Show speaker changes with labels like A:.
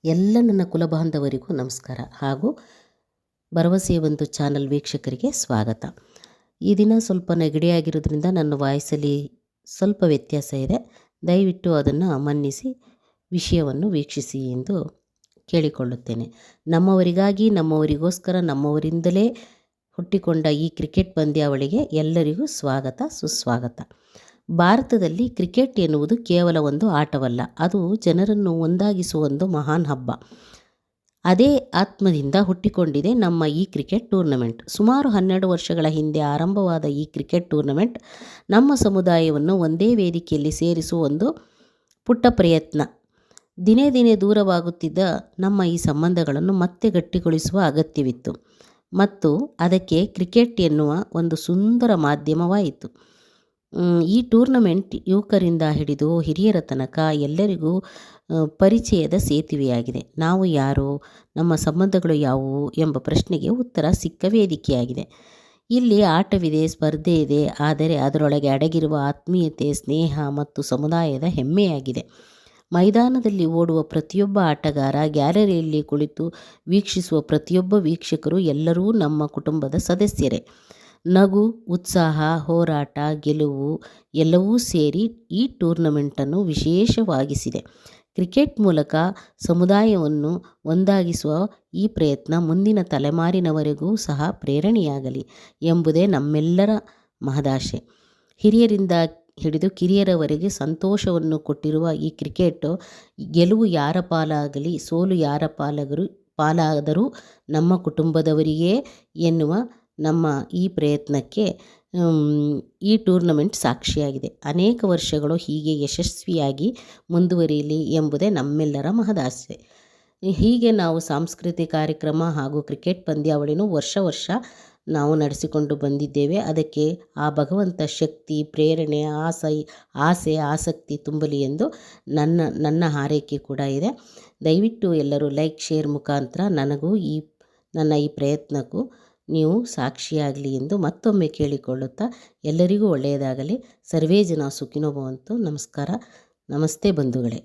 A: ಎಲ್ಲ ನನ್ನ ಕುಲಬಾಂಧವರಿಗೂ ನಮಸ್ಕಾರ ಹಾಗೂ ಭರವಸೆಯ ಒಂದು ಚಾನಲ್ ವೀಕ್ಷಕರಿಗೆ ಸ್ವಾಗತ. ಈ ದಿನ ಸ್ವಲ್ಪ ನೆಗಡಿಯಾಗಿರೋದ್ರಿಂದ ನನ್ನ ವಾಯ್ಸಲ್ಲಿ ಸ್ವಲ್ಪ ವ್ಯತ್ಯಾಸ ಇದೆ. ದಯವಿಟ್ಟು ಅದನ್ನು ಮನ್ನಿಸಿ ವಿಷಯವನ್ನು ವೀಕ್ಷಿಸಿ ಎಂದು ಕೇಳಿಕೊಳ್ಳುತ್ತೇನೆ. ನಮ್ಮವರಿಗಾಗಿ, ನಮ್ಮವರಿಗೋಸ್ಕರ, ನಮ್ಮವರಿಂದಲೇ ಹುಟ್ಟಿಕೊಂಡ ಈ ಕ್ರಿಕೆಟ್ ಪಂದ್ಯಾವಳಿಗೆ ಎಲ್ಲರಿಗೂ ಸ್ವಾಗತ, ಸುಸ್ವಾಗತ. ಭಾರತದಲ್ಲಿ ಕ್ರಿಕೆಟ್ ಎನ್ನುವುದು ಕೇವಲ ಒಂದು ಆಟವಲ್ಲ, ಅದು ಜನರನ್ನು ಒಂದಾಗಿಸುವ ಒಂದು ಮಹಾನ್ ಹಬ್ಬ. ಅದೇ ಆತ್ಮದಿಂದ ಹುಟ್ಟಿಕೊಂಡಿದೆ ನಮ್ಮ ಈ ಕ್ರಿಕೆಟ್ ಟೂರ್ನಮೆಂಟ್. ಸುಮಾರು 12 ವರ್ಷಗಳ ಹಿಂದೆ ಆರಂಭವಾದ ಈ ಕ್ರಿಕೆಟ್ ಟೂರ್ನಮೆಂಟ್ ನಮ್ಮ ಸಮುದಾಯವನ್ನು ಒಂದೇ ವೇದಿಕೆಯಲ್ಲಿ ಸೇರಿಸುವ ಒಂದು ಪುಟ್ಟ ಪ್ರಯತ್ನ. ದಿನೇ ದಿನೇ ದೂರವಾಗುತ್ತಿದ್ದ ನಮ್ಮ ಈ ಸಂಬಂಧಗಳನ್ನು ಮತ್ತೆ ಗಟ್ಟಿಗೊಳಿಸುವ ಅಗತ್ಯವಿತ್ತು ಮತ್ತು ಅದಕ್ಕೆ ಕ್ರಿಕೆಟ್ ಎನ್ನುವ ಒಂದು ಸುಂದರ ಮಾಧ್ಯಮವಾಯಿತು. ಈ ಟೂರ್ನಮೆಂಟ್ ಯುವಕರಿಂದ ಹಿಡಿದು ಹಿರಿಯರ ತನಕ ಎಲ್ಲರಿಗೂ ಪರಿಚಯದ ಸೇತುವೆಯಾಗಿದೆ. ನಾವು ಯಾರು, ನಮ್ಮ ಸಂಬಂಧಗಳು ಯಾವುವು ಎಂಬ ಪ್ರಶ್ನೆಗೆ ಉತ್ತರ ಸಿಕ್ಕ ವೇದಿಕೆಯಾಗಿದೆ. ಇಲ್ಲಿ ಆಟವಿದೆ, ಸ್ಪರ್ಧೆ ಇದೆ, ಆದರೆ ಅದರೊಳಗೆ ಅಡಗಿರುವ ಆತ್ಮೀಯತೆ, ಸ್ನೇಹ ಮತ್ತು ಸಮುದಾಯದ ಹೆಮ್ಮೆಯಾಗಿದೆ. ಮೈದಾನದಲ್ಲಿ ಓಡುವ ಪ್ರತಿಯೊಬ್ಬ ಆಟಗಾರ, ಗ್ಯಾಲರಿಯಲ್ಲಿ ಕುಳಿತು ವೀಕ್ಷಿಸುವ ಪ್ರತಿಯೊಬ್ಬ ವೀಕ್ಷಕರು ಎಲ್ಲರೂ ನಮ್ಮ ಕುಟುಂಬದ ಸದಸ್ಯರೇ. ನಗು, ಉತ್ಸಾಹ, ಹೋರಾಟ, ಗೆಲುವು ಎಲ್ಲವೂ ಸೇರಿ ಈ ಟೂರ್ನಮೆಂಟನ್ನು ವಿಶೇಷವಾಗಿಸಿದೆ. ಕ್ರಿಕೆಟ್ ಮೂಲಕ ಸಮುದಾಯವನ್ನು ಒಂದಾಗಿಸುವ ಈ ಪ್ರಯತ್ನ ಮುಂದಿನ ತಲೆಮಾರಿನವರೆಗೂ ಸಹ ಪ್ರೇರಣೆಯಾಗಲಿ ಎಂಬುದೇ ನಮ್ಮೆಲ್ಲರ ಮಹದಾಶೆ. ಹಿರಿಯರಿಂದ ಹಿಡಿದು ಕಿರಿಯರವರೆಗೆ ಸಂತೋಷವನ್ನು ಕೊಟ್ಟಿರುವ ಈ ಕ್ರಿಕೆಟ್ ಗೆಲುವು ಯಾರ ಪಾಲಾಗಲಿ, ಸೋಲು ಯಾರ ಪಾಲಾದರೂ ನಮ್ಮ ಕುಟುಂಬದವರಿಗೇ ಎನ್ನುವ ನಮ್ಮ ಈ ಪ್ರಯತ್ನಕ್ಕೆ ಈ ಟೂರ್ನಮೆಂಟ್ ಸಾಕ್ಷಿಯಾಗಿದೆ. ಅನೇಕ ವರ್ಷಗಳು ಹೀಗೆ ಯಶಸ್ವಿಯಾಗಿ ಮುಂದುವರಿಯಲಿ ಎಂಬುದೇ ನಮ್ಮೆಲ್ಲರ ಮಹದಾಸೆ. ಹೀಗೆ ನಾವು ಸಾಂಸ್ಕೃತಿಕ ಕಾರ್ಯಕ್ರಮ ಹಾಗೂ ಕ್ರಿಕೆಟ್ ಪಂದ್ಯಾವಳಿನೂ ವರ್ಷ ನಾವು ನಡೆಸಿಕೊಂಡು ಬಂದಿದ್ದೇವೆ. ಅದಕ್ಕೆ ಆ ಭಗವಂತ ಶಕ್ತಿ, ಪ್ರೇರಣೆ, ಆಸೆ, ಆಸಕ್ತಿ ತುಂಬಲಿ ಎಂದು ನನ್ನ ಹಾರೈಕೆ ಕೂಡ ಇದೆ. ದಯವಿಟ್ಟು ಎಲ್ಲರೂ ಲೈಕ್, ಶೇರ್ ಮುಖಾಂತರ ನನಗೂ ನನ್ನ ಈ ಪ್ರಯತ್ನಕ್ಕೂ ನೀವು ಸಾಕ್ಷಿಯಾಗಲಿ ಎಂದು ಮತ್ತೊಮ್ಮೆ ಕೇಳಿಕೊಳ್ಳುತ್ತಾ, ಎಲ್ಲರಿಗೂ ಒಳ್ಳೆಯದಾಗಲಿ. ಸರ್ವೇ ಜನ ಸುಖಿನೋ ಭವಂತು. ನಮಸ್ಕಾರ, ನಮಸ್ತೆ ಬಂಧುಗಳೇ.